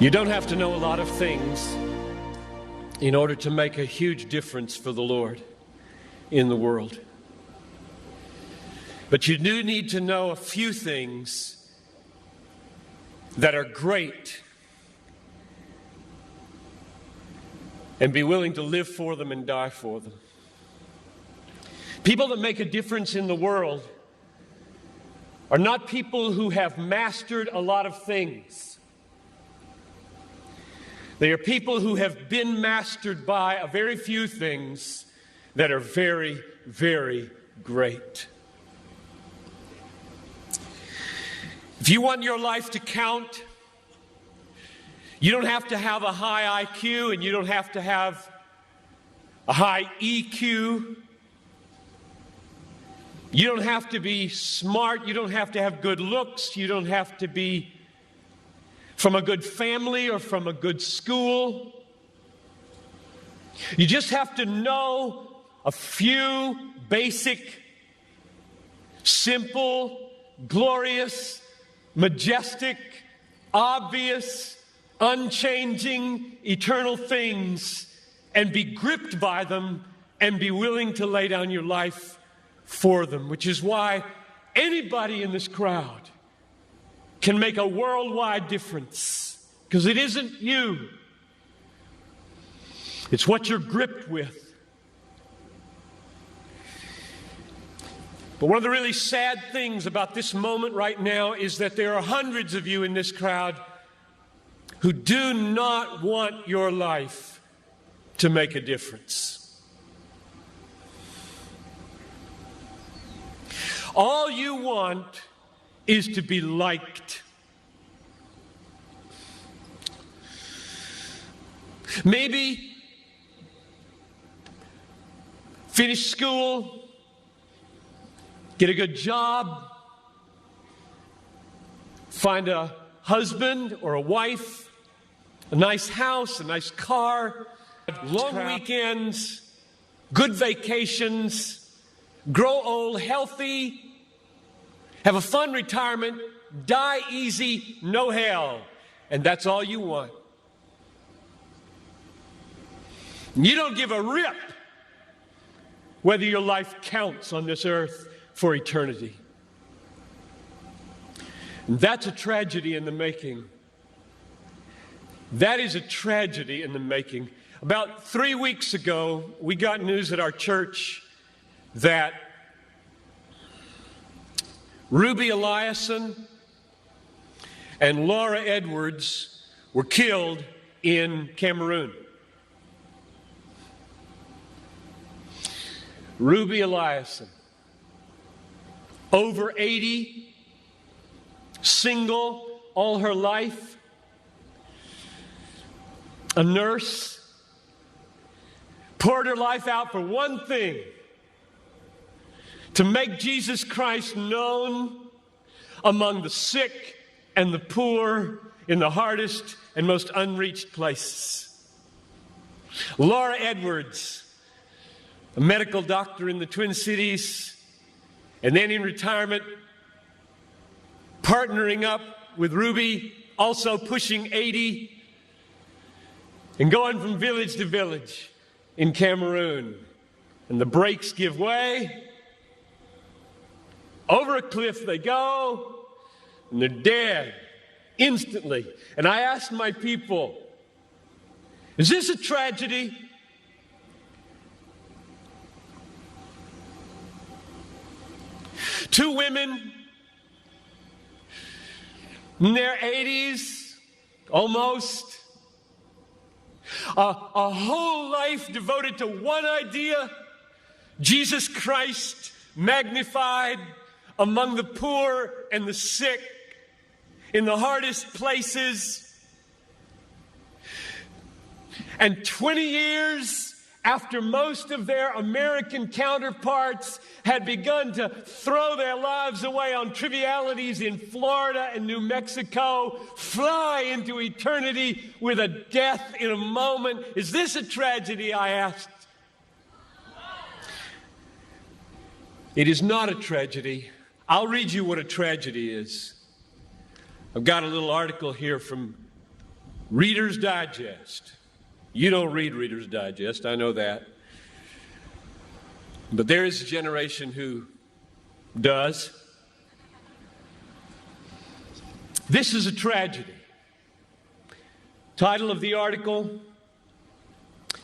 You don't have to know a lot of things in order to make a huge difference for the Lord in the world. But you do need to know a few things that are great and be willing to live for them and die for them. People that make a difference in the world are not people who have mastered a lot of things. They are people who have been mastered by a very few things that are very, very great. If you want your life to count, you don't have to have a high IQ and you don't have to have a high EQ. You don't have to be smart. You don't have to have good looks. You don't have to be from a good family or from a good school. You just have to know a few basic, simple, glorious, majestic, obvious, unchanging, eternal things and be gripped by them and be willing to lay down your life for them, which is why anybody in this crowd can make a worldwide difference, because it isn't you. It's what you're gripped with. But one of the really sad things about this moment right now is that there are hundreds of you in this crowd who do not want your life to make a difference. All you want is to be liked. Maybe finish school, get a good job, find a husband or a wife, a nice house, a nice car, long weekends, good vacations, grow old healthy, have a fun retirement, die easy, no hell. And that's all you want. You don't give a rip whether your life counts on this earth for eternity. And that's a tragedy in the making. That is a tragedy in the making. About 3 weeks ago, we got news at our church that Ruby Eliason and Laura Edwards were killed in Cameroon. Ruby Eliason, over 80, single all her life, a nurse, poured her life out for one thing: to make Jesus Christ known among the sick and the poor in the hardest and most unreached places. Laura Edwards, a medical doctor in the Twin Cities, and then in retirement, partnering up with Ruby, also pushing 80, and going from village to village in Cameroon. And the brakes give way. Over a cliff they go, and they're dead instantly. And I asked my people, is this a tragedy? Two women in their 80s, almost, a whole life devoted to one idea: Jesus Christ magnified among the poor and the sick, in the hardest places. And 20 years after most of their American counterparts had begun to throw their lives away on trivialities in Florida and New Mexico, fly into eternity with a death in a moment. Is this a tragedy, I asked? It is not a tragedy. I'll read you what a tragedy is. I've got a little article here from Reader's Digest. You don't read Reader's Digest, I know that. But there is a generation who does. This is a tragedy. Title of the article,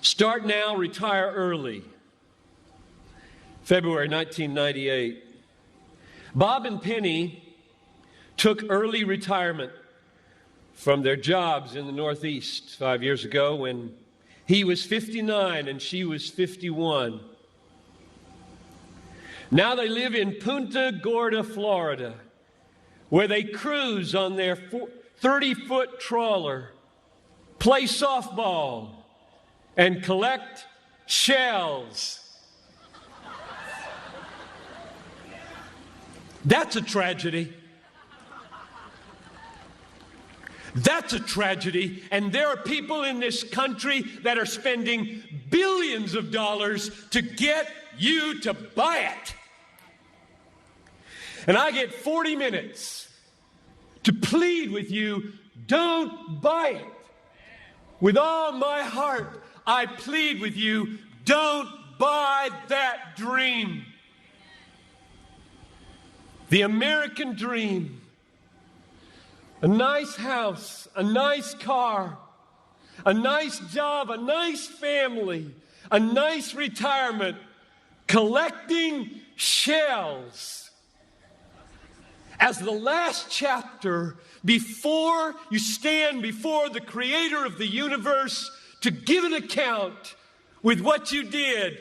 Start Now, Retire Early. February 1998. Bob and Penny took early retirement from their jobs in the Northeast 5 years ago when he was 59 and she was 51. Now they live in Punta Gorda, Florida, where they cruise on their 30-foot trawler, play softball, and collect shells. That's a tragedy. That's a tragedy. And there are people in this country that are spending billions of dollars to get you to buy it. And I get 40 minutes to plead with you, don't buy it. With all my heart, I plead with you, don't buy that dream. The American dream. A nice house, a nice car, a nice job, a nice family, a nice retirement, collecting shells. As the last chapter, before you stand before the Creator of the universe to give an account with what you did.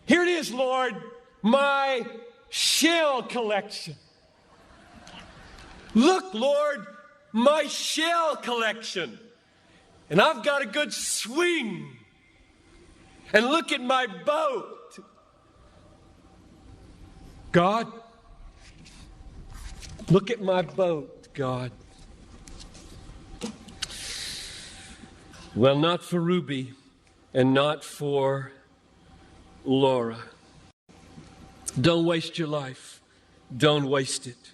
Here it is, Lord, my shell collection. Look, Lord, my shell collection. And I've got a good swing. And look at my boat. God, look at my boat, God. Well, not for Ruby and not for Laura. Don't waste your life. Don't waste it.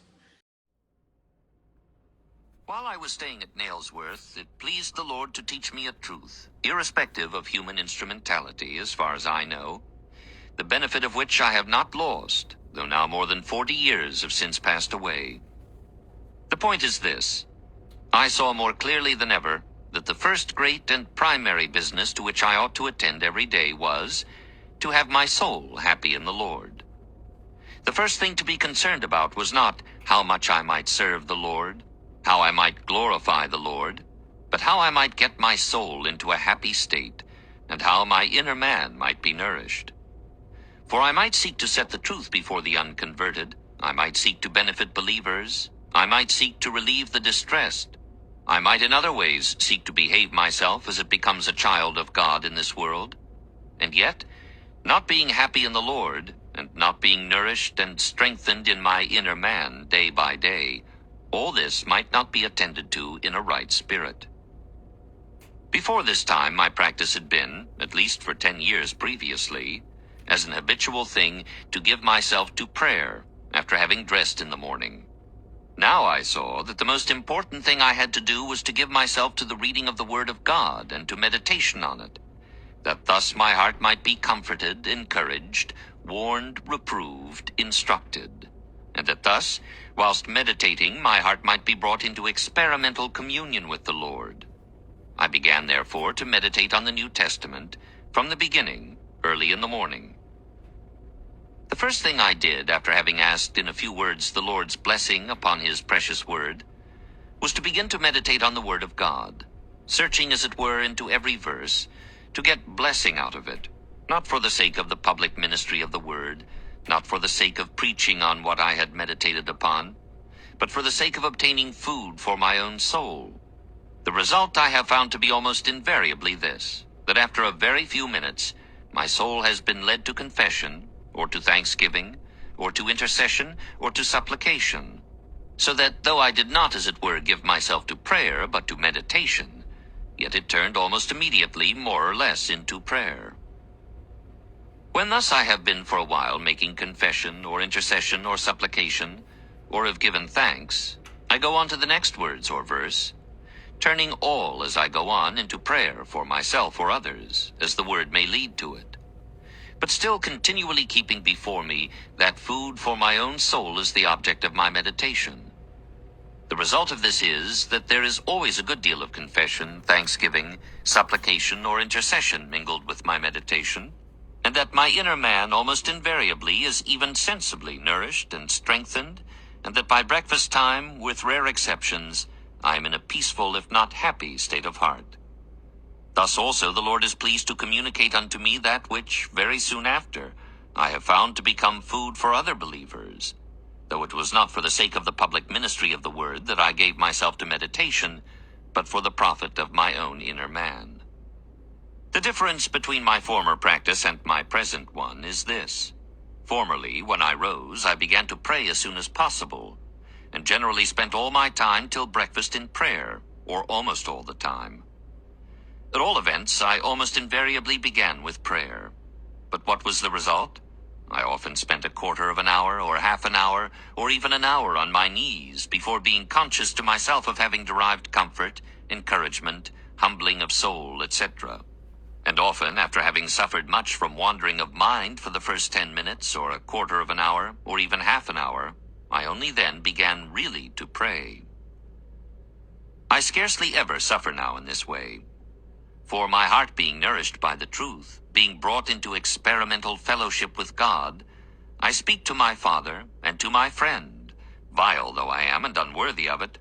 While I was staying at Nailsworth, it pleased the Lord to teach me a truth, irrespective of human instrumentality, as far as I know, the benefit of which I have not lost, though now more than 40 years have since passed away. The point is this: I saw more clearly than ever that the first great and primary business to which I ought to attend every day was to have my soul happy in the Lord. The first thing to be concerned about was not how much I might serve the Lord, how I might glorify the Lord, but how I might get my soul into a happy state, and how my inner man might be nourished. For I might seek to set the truth before the unconverted, I might seek to benefit believers, I might seek to relieve the distressed, I might in other ways seek to behave myself as it becomes a child of God in this world, and yet, not being happy in the Lord, and not being nourished and strengthened in my inner man day by day, all this might not be attended to in a right spirit. Before this time, my practice had been, at least for 10 years previously, as an habitual thing to give myself to prayer after having dressed in the morning. Now I saw that the most important thing I had to do was to give myself to the reading of the Word of God and to meditation on it, that thus my heart might be comforted, encouraged, warned, reproved, instructed, and that thus, whilst meditating, my heart might be brought into experimental communion with the Lord. I began, therefore, to meditate on the New Testament from the beginning, early in the morning. The first thing I did, after having asked in a few words the Lord's blessing upon His precious Word, was to begin to meditate on the Word of God, searching, as it were, into every verse, to get blessing out of it, not for the sake of the public ministry of the Word, not for the sake of preaching on what I had meditated upon, but for the sake of obtaining food for my own soul. The result I have found to be almost invariably this, that after a very few minutes, my soul has been led to confession, or to thanksgiving, or to intercession, or to supplication, so that though I did not, as it were, give myself to prayer, but to meditation, yet it turned almost immediately more or less into prayer. When thus I have been for a while making confession, or intercession, or supplication, or have given thanks, I go on to the next words or verse, turning all as I go on into prayer for myself or others, as the word may lead to it, but still continually keeping before me that food for my own soul is the object of my meditation. The result of this is that there is always a good deal of confession, thanksgiving, supplication, or intercession mingled with my meditation, and that my inner man almost invariably is even sensibly nourished and strengthened, and that by breakfast time, with rare exceptions, I am in a peaceful, if not happy, state of heart. Thus also the Lord is pleased to communicate unto me that which, very soon after, I have found to become food for other believers, though it was not for the sake of the public ministry of the word that I gave myself to meditation, but for the profit of my own inner man. The difference between my former practice and my present one is this. Formerly, when I rose, I began to pray as soon as possible, and generally spent all my time till breakfast in prayer, or almost all the time. At all events, I almost invariably began with prayer. But what was the result? I often spent a quarter of an hour, or half an hour, or even an hour on my knees before being conscious to myself of having derived comfort, encouragement, humbling of soul, etc. And often, after having suffered much from wandering of mind for the first 10 minutes, or a quarter of an hour, or even half an hour, I only then began really to pray. I scarcely ever suffer now in this way. For my heart being nourished by the truth, being brought into experimental fellowship with God, I speak to my Father and to my friend, vile though I am and unworthy of it,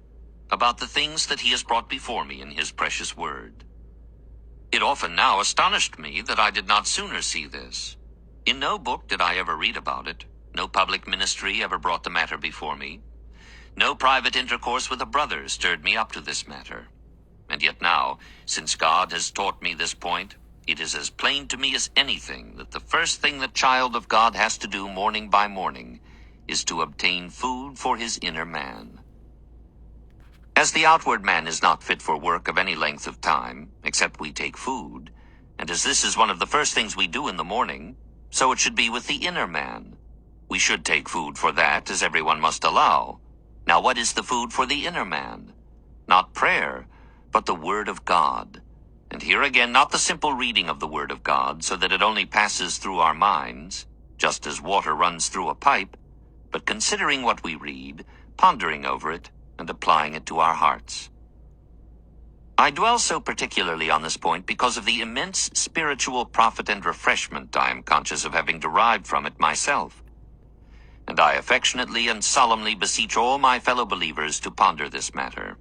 about the things that he has brought before me in his precious word. It often now astonished me that I did not sooner see this. In no book did I ever read about it. No public ministry ever brought the matter before me. No private intercourse with a brother stirred me up to this matter. And yet now, since God has taught me this point, it is as plain to me as anything that the first thing the child of God has to do morning by morning is to obtain food for his inner man. As the outward man is not fit for work of any length of time, except we take food, and as this is one of the first things we do in the morning, so it should be with the inner man. We should take food for that, as everyone must allow. Now what is the food for the inner man? Not prayer, but the Word of God. And here again, not the simple reading of the Word of God, so that it only passes through our minds, just as water runs through a pipe, but considering what we read, pondering over it, and applying it to our hearts. I dwell so particularly on this point because of the immense spiritual profit and refreshment I am conscious of having derived from it myself. And I affectionately and solemnly beseech all my fellow believers to ponder this matter.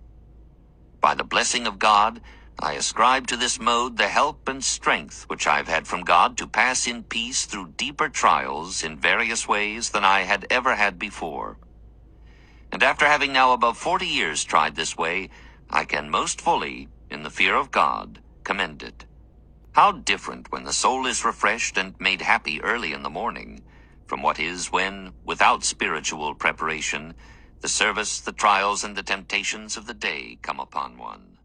By the blessing of God, I ascribe to this mode the help and strength which I have had from God to pass in peace through deeper trials in various ways than I had ever had before. And after having now above 40 years tried this way, I can most fully, in the fear of God, commend it. How different when the soul is refreshed and made happy early in the morning, from what is when, without spiritual preparation, the service, the trials, and the temptations of the day come upon one.